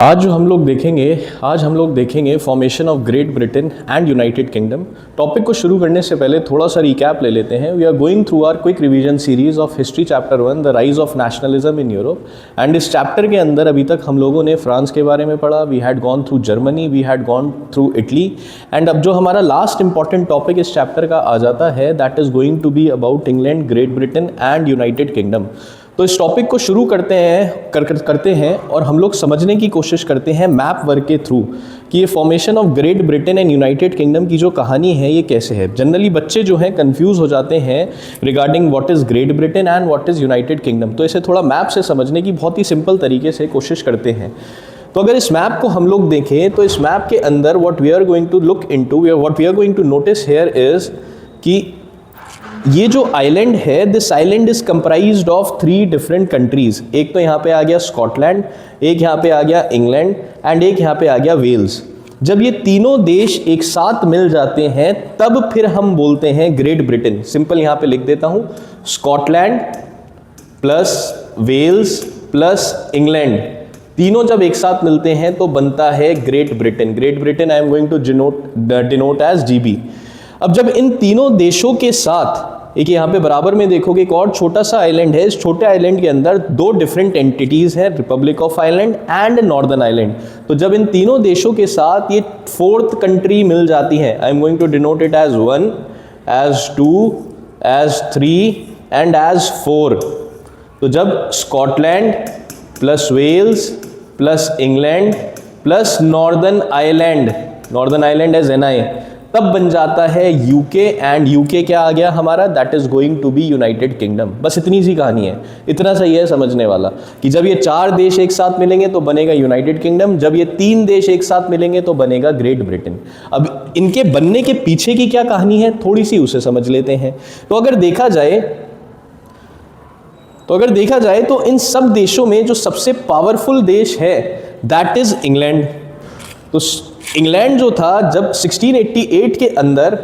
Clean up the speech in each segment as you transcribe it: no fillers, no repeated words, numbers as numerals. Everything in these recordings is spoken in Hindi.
आज जो हम लोग देखेंगे formation of great Britain and United kingdom. Topic को शुरू करने से पहले थोड़ा सा रिकैप ले लेते हैं। We are going through our quick revision series of history chapter 1 the rise of nationalism in Europe. And इस चैप्टर के अंदर अभी तक हम लोगों ने फ्रांस के बारे में पढ़ा, we had gone through Germany, we had gone through Italy. And अब जो हमारा लास्ट इंपॉर्टेंट टॉपिक इस चैप्टर का आ जाता है that is going to be about England, Great Britain and United Kingdom. तो इस टॉपिक को शुरू करते हैं और हम लोग समझने की कोशिश करते हैं मैप वर्क के थ्रू कि ये formation of great Britain and United kingdom की जो कहानी है ये कैसे है। जनरली बच्चे जो हैं कंफ्यूज हो जाते हैं regarding what is great Britain and what is United Kingdom. तो इसे थोड़ा मैप से समझने की बहुत ही सिंपल तरीके से कोशिश करते हैं। तो अगर इस मैप को हम लोग देखें तो इस मैप के अंदर what we are going to look into, what we are going to notice here is कि ये जो आइलैंड है, this island is comprised of 3 different countries. एक तो यहाँ पे आ गया स्कॉटलैंड, एक यहाँ पे आ गया इंग्लैंड एंड एक यहाँ पे आ गया वेल्स। जब ये तीनों देश एक साथ मिल जाते हैं तब फिर हम बोलते हैं ग्रेट ब्रिटेन। सिंपल यहाँ पे लिख देता हूँ, Scotland plus Wales plus England, तीनों जब एक साथ मिलते हैं तो बनता है Great Britain. Great Britain I am going to denote as GB. अब जब इन तीनों देशों के साथ एक यहाँ पे बराबर में देखोगे एक और छोटा सा आइलैंड है, इस छोटे आइलैंड के अंदर 2 डिफरेंट एंटिटीज हैं, Republic of Ireland and northern Ireland. तो जब इन तीनों देशों के साथ ये 4th कंट्री मिल जाती है, I am going to denote it as 1, as 2, as 3 and as 4। तो जब Scotland plus Wales plus England plus Northern Ireland as NI, तब बन जाता है यूके। एंड यूके क्या आ गया हमारा, that is going to be United Kingdom. बस इतनी सी कहानी है, इतना सही है समझने वाला कि जब ये 4 देश एक साथ मिलेंगे तो बनेगा यूनाइटेड किंगडम, जब ये 3 देश एक साथ मिलेंगे तो बनेगा ग्रेट ब्रिटेन। अब इनके बनने के पीछे की क्या कहानी है थोड़ी सी उसे समझ लेते हैं। तो अगर देखा जाए तो इन सब देशों में जो सबसे पावरफुल देश है दैट इज इंग्लैंड। तो इंग्लैंड जो था जब 1688 के अंदर,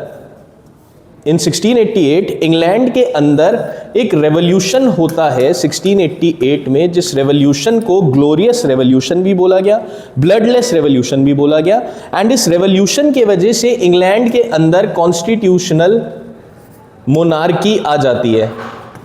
इन 1688 इंग्लैंड के अंदर एक रेवोल्यूशन होता है 1688 में, जिस रेवोल्यूशन को ग्लोरियस रेवोल्यूशन भी बोला गया, ब्लडलेस रेवोल्यूशन भी बोला गया। एंड इस रेवोल्यूशन के वजह से इंग्लैंड के अंदर कॉन्स्टिट्यूशनल मोनार्की आ जाती है,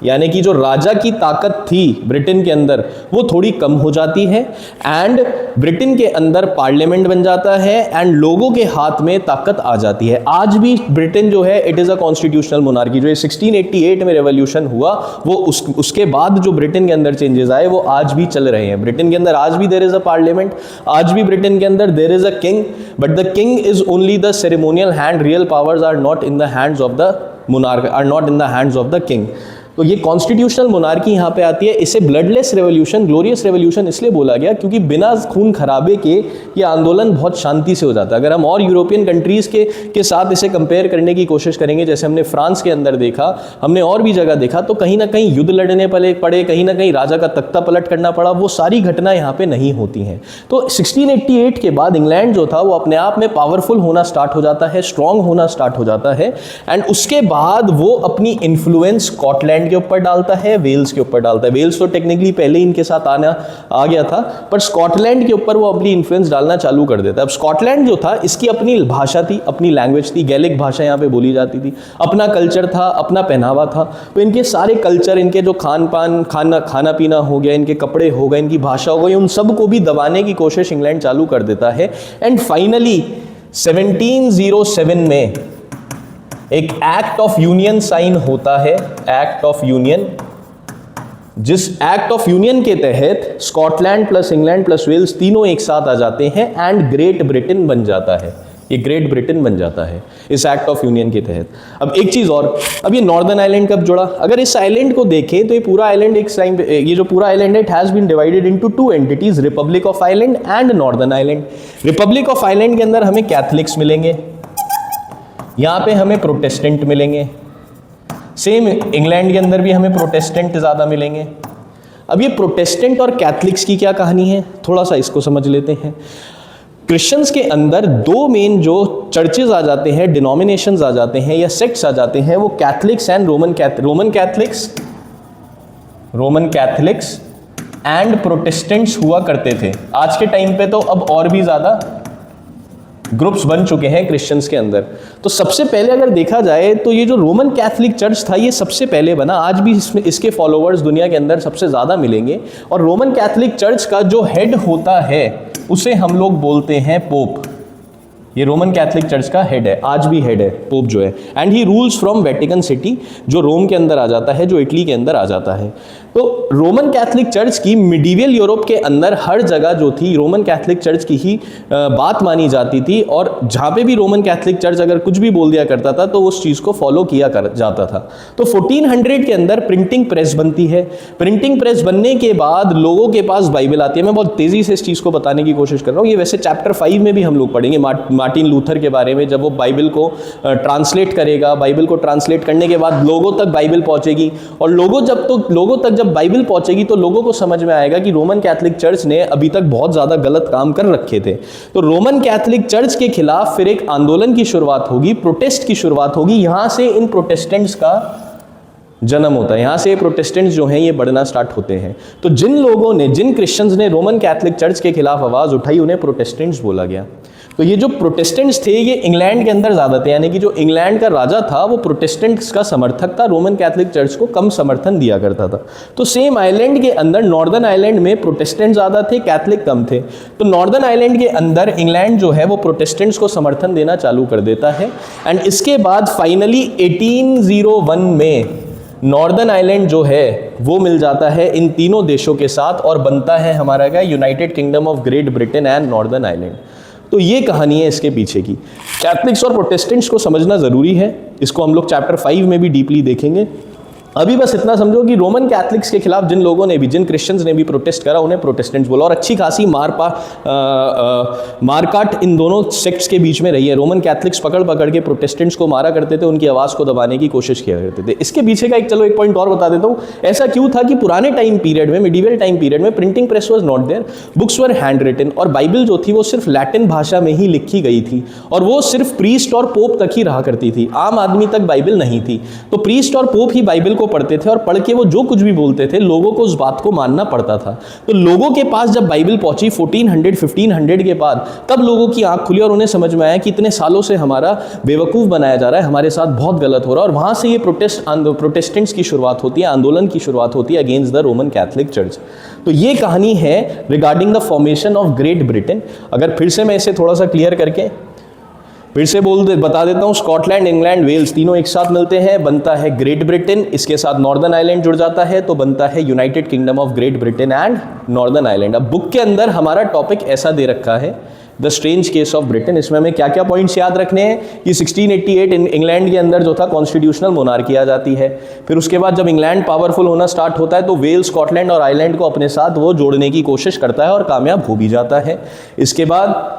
यानी कि जो राजा की ताकत थी ब्रिटेन के अंदर वो थोड़ी कम हो जाती है एंड ब्रिटेन के अंदर पार्लियामेंट बन जाता है एंड लोगों के हाथ में ताकत आ जाती है। आज भी ब्रिटेन जो है it is a constitutional monarchy. जो 1688 में रेवोल्यूशन हुआ वो उसके बाद जो ब्रिटेन के अंदर चेंजेस आए वो आज भी चल रहे हैं। ब्रिटेन के अंदर आज भी देयर इज अ पार्लियामेंट, आज भी ब्रिटेन के अंदर there is a king, but the king is only the ceremonial hand, real powers are not in the hands of the monarch, are not in the hands of the king. तो ये कॉन्स्टिट्यूशनल मोनार्की यहाँ पे आती है। इसे ब्लडलेस रेवोल्यूशन, ग्लोरियस रेवोल्यूशन इसलिए बोला गया क्योंकि बिना खून खराबे के ये आंदोलन बहुत शांति से हो जाता है। अगर हम और यूरोपियन कंट्रीज़ के साथ इसे कंपेयर करने की कोशिश करेंगे, जैसे हमने फ्रांस के अंदर देखा, हमने और भी जगह देखा, तो कहीं ना कहीं युद्ध लड़ने पड़े, कहीं ना कहीं राजा का तख्ता पलट करना पड़ा, वो सारी घटना यहाँ पे नहीं होती हैं। तो 1688 के बाद इंग्लैंड जो था वो अपने आप में पावरफुल होना स्टार्ट हो जाता है, स्ट्रॉन्ग होना स्टार्ट हो जाता है एंड उसके बाद वो अपनी इन्फ्लुएंस स्कॉटलैंड के ऊपर डालता है, वेल्स के ऊपर डालता है। वेल्स तो टेक्निकली पहले ही इनके साथ आ गया था, पर स्कॉटलैंड के ऊपर वो अपनी इन्फ्लुएंस डालना चालू कर देता है। अब स्कॉटलैंड जो था इसकी अपनी भाषा थी, अपनी लैंग्वेज थी, गैलिक भाषा यहाँ पे बोली जाती थी, अपना कल्चर था, अपना पहनावा था। तो इनके सारे कल्चर, इनके जो खाना पीना हो गया, इनके कपड़े हो गए, इनकी भाषा हो गई, उन सब को भी दबाने की कोशिश इंग्लैंड चालू कर देता है। एंड फाइनली 1707 में एक एक्ट ऑफ यूनियन साइन होता है, एक्ट ऑफ यूनियन, जिस एक्ट ऑफ यूनियन के तहत Scotland plus England plus Wales तीनों एक साथ आ जाते हैं एंड ग्रेट ब्रिटेन बन जाता है। ये ग्रेट ब्रिटेन बन जाता है इस एक्ट ऑफ यूनियन के तहत। अब एक चीज और, अब ये नॉर्दर्न आइलैंड कब जुड़ा? अगर इस आइलैंड को देखें तो ये पूरा आइलैंड ये जो पूरा आइलैंड है, it has been divided into 2 entities, Republic of Ireland and Northern island. Republic of Ireland के अंदर हमें कैथलिक्स मिलेंगे, यहाँ पे हमें प्रोटेस्टेंट मिलेंगे, सेम इंग्लैंड के अंदर भी हमें प्रोटेस्टेंट ज़्यादा मिलेंगे। अब ये प्रोटेस्टेंट और कैथलिक्स की क्या कहानी है, थोड़ा सा इसको समझ लेते हैं। क्रिश्चियंस के अंदर 2 मेन जो चर्चेज आ जाते हैं, डिनोमिनेशंस आ जाते हैं या सेक्ट्स आ जाते हैं, वो Catholics and Roman Catholics and Protestants हुआ करते थे। आज के टाइम पे तो अब और भी ज़्यादा ग्रुप्स बन चुके हैं क्रिश्चियंस के अंदर। तो सबसे पहले अगर देखा जाए तो ये जो रोमन कैथोलिक चर्च था ये सबसे पहले बना। आज भी इसके फॉलोअर्स दुनिया के अंदर सबसे ज़्यादा मिलेंगे। और रोमन कैथोलिक चर्च का जो हेड होता है उसे हम लोग बोलते हैं पोप। ये रोमन कैथोलिक चर्च का हेड है, आज भी हेड है पोप जो है। And he rules from Vatican city, जो रोम के अंदर आ जाता है, जो इटली के अंदर आ जाता है। तो रोमन कैथोलिक चर्च की मिडीवियल यूरोप के अंदर हर जगह जो थी रोमन कैथोलिक चर्च की ही बात मानी जाती थी। और जहाँ पे भी रोमन कैथोलिक चर्च अगर कुछ भी बोल दिया करता था तो उस चीज़ को फॉलो किया जाता था। तो 1400 के अंदर प्रिंटिंग प्रेस बनती है। प्रिंटिंग प्रेस बनने के बाद लोगों के पास बाइबल आती है। मैं बहुत तेज़ी से इस चीज़ को बताने की कोशिश कर रहा हूँ। ये वैसे चैप्टर 5 में भी हम लोग पढ़ेंगे मार्टिन लूथर के बारे में, जब वो बाइबल को ट्रांसलेट करेगा। बाइबल को ट्रांसलेट करने के बाद लोगों तक बाइबल पहुंचेगी और लोगों तक जब बाइबल पहुंचेगी तो लोगों को समझ में आएगा कि रोमन कैथोलिक चर्च ने अभी तक बहुत ज्यादा गलत काम कर रखे थे। तो रोमन कैथोलिक चर्च के खिलाफ फिर एक आंदोलन की शुरुआत होगी, प्रोटेस्ट की शुरुआत होगी। यहां से इन प्रोटेस्टेंट्स का जन्म होता है, यहाँ से प्रोटेस्टेंट्स जो हैं ये बढ़ना स्टार्ट होते हैं। तो जिन क्रिश्चियंस ने रोमन कैथोलिक चर्च के खिलाफ आवाज़ उठाई उन्हें प्रोटेस्टेंट्स बोला गया। तो ये जो प्रोटेस्टेंट्स थे ये इंग्लैंड के अंदर ज़्यादा थे, यानी कि जो इंग्लैंड का राजा था वो प्रोटेस्टेंट्स का समर्थक था, रोमन कैथोलिक चर्च को कम समर्थन दिया करता था। तो सेम आइलैंड के अंदर नॉर्दर्न आइलैंड में प्रोटेस्टेंट ज़्यादा थे, कैथोलिक कम थे। तो नॉर्दर्न आइलैंड के अंदर इंग्लैंड जो है वो प्रोटेस्टेंट्स को समर्थन देना चालू कर देता है। एंड इसके बाद फाइनली 1801 में नॉर्दर्न आइलैंड जो है वो मिल जाता है इन तीनों देशों के साथ और बनता है हमारा क्या, United kingdom of great Britain and Northern island. तो ये कहानी है इसके पीछे की। कैथलिक्स और प्रोटेस्टेंट्स को समझना ज़रूरी है, इसको हम लोग चैप्टर 5 में भी डीपली देखेंगे। अभी बस इतना समझो कि रोमन कैथलिक्स के खिलाफ जिन क्रिश्चियंस ने भी प्रोटेस्ट करा उन्हें प्रोटेस्टेंट्स बोला। और अच्छी खासी मारकाट इन दोनों सेक्ट्स के बीच में रही है। रोमन कैथलिक्स पकड़ के प्रोटेस्टेंट्स को मारा करते थे, उनकी आवाज़ को दबाने की कोशिश किया करते थे। इसके पीछे का एक पॉइंट और बता देता हूँ। ऐसा क्यों था कि पुराने टाइम पीरियड में, मिडीवल टाइम पीरियड में printing press was not there, books were hand written, और बाइबल जो थी वो सिर्फ लैटिन भाषा में ही लिखी गई थी और वो सिर्फ प्रीस्ट और पोप तक ही रहा करती थी, आम आदमी तक बाइबल नहीं थी। तो प्रीस्ट और पोप ही बाइबल को पढ़ते थे और पढ़ के वो जो कुछ भी बोलते थे लोगों को उस बात को मानना पड़ता था। तो लोगों के पास जब बाइबल पहुंची 1400-1500 के बाद, तब लोगों की आंख खुली और उन्हें समझ में आया कि इतने सालों से हमारा बेवकूफ़ बनाया जा रहा है, हमारे साथ बहुत गलत हो रहा है। और वहां से ये प्रोटेस्टेंट्स की शुरुआत होती है, आंदोलन की शुरुआत होती है against the Roman Catholic church. तो ये कहानी है regarding the formation of great Britain. अगर फिर से मैं इसे थोड़ा सा क्लियर करके फिर से बता देता हूँ, स्कॉटलैंड, इंग्लैंड, वेल्स तीनों एक साथ मिलते हैं, बनता है ग्रेट ब्रिटेन। इसके साथ नॉर्दर्न आइलैंड जुड़ जाता है तो बनता है United kingdom of great Britain and Northern island. अब बुक के अंदर हमारा टॉपिक ऐसा दे रखा है, the strange case of Britain. इसमें हमें क्या क्या पॉइंट्स याद रखने हैं कि 1688 इंग्लैंड के अंदर जो था कॉन्स्टिट्यूशनल मोनार्की आ जाती है। फिर उसके बाद जब इंग्लैंड पावरफुल होना स्टार्ट होता है तो वेल्स, स्कॉटलैंड और आइलैंड को अपने साथ वो जोड़ने की कोशिश करता है और कामयाब हो भी जाता है। इसके बाद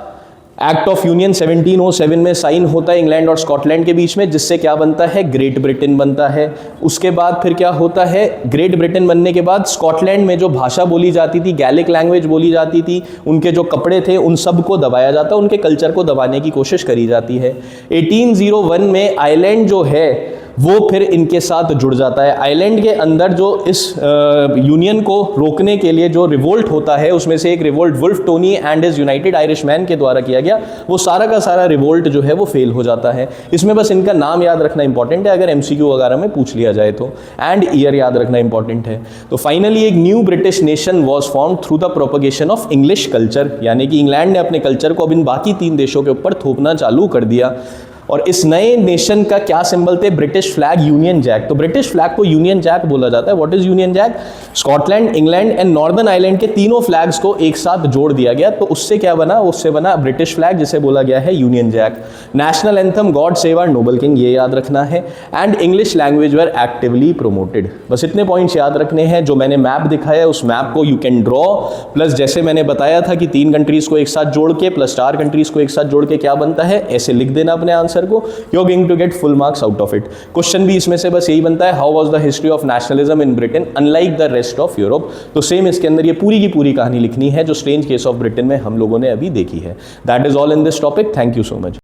एक्ट ऑफ यूनियन 1707 में साइन होता है इंग्लैंड और स्कॉटलैंड के बीच में, जिससे क्या बनता है, ग्रेट ब्रिटेन बनता है। उसके बाद फिर क्या होता है, ग्रेट ब्रिटेन बनने के बाद स्कॉटलैंड में जो भाषा बोली जाती थी, गैलिक लैंग्वेज बोली जाती थी, उनके जो कपड़े थे उन सब को दबाया जाता है, उनके कल्चर को दबाने की कोशिश करी जाती है। 1801 में आइलैंड जो है वो फिर इनके साथ जुड़ जाता है। आइलैंड के अंदर जो इस यूनियन को रोकने के लिए जो रिवोल्ट होता है, उसमें से एक revolt Wolfe Tone and his United Irishman के द्वारा किया गया, वो सारा का सारा रिवोल्ट जो है वो फेल हो जाता है। इसमें बस इनका नाम याद रखना इंपॉर्टेंट है, अगर एमसीक्यू वगैरह में पूछ लिया जाए तो, एंड ईयर याद रखना इंपॉर्टेंट है। तो फाइनली एक new British nation was form through the propagation of English culture, यानी कि इंग्लैंड ने अपने कल्चर को अब इन बाकी 3 देशों के ऊपर थोपना चालू कर दिया। और इस नए नेशन का क्या सिंबल थे, ब्रिटिश फ्लैग, यूनियन जैक। तो ब्रिटिश फ्लैग को यूनियन जैक बोला जाता है। What is Union Jack? Scotland, England and Northern island के तीनों फ्लैग्स को एक साथ जोड़ दिया गया, तो उससे क्या बना, उससे बना ब्रिटिश फ्लैग, जिसे बोला गया है Union Jack. National anthem God save our noble king, ये याद रखना है। And English language were actively promoted. बस इतने पॉइंट्स याद रखने हैं। जो मैंने मैप दिखाया उस मैप को यू कैन ड्रॉ, प्लस जैसे मैंने बताया था कि 3 कंट्रीज को एक साथ जोड़ के प्लस 4 कंट्रीज को एक साथ जोड़ के क्या बनता है, ऐसे लिख देना अपने आंसर को। You're going to get full marks out of it. Question भी इसमें से बस यही बनता है, how was the history of nationalism in Britain unlike the rest of Europe. तो सेम इसके अंदर ये पूरी की पूरी कहानी लिखनी है जो स्ट्रेंज केस ऑफ ब्रिटेन में हम लोगों ने अभी देखी है। That is all in this topic. Thank you so much.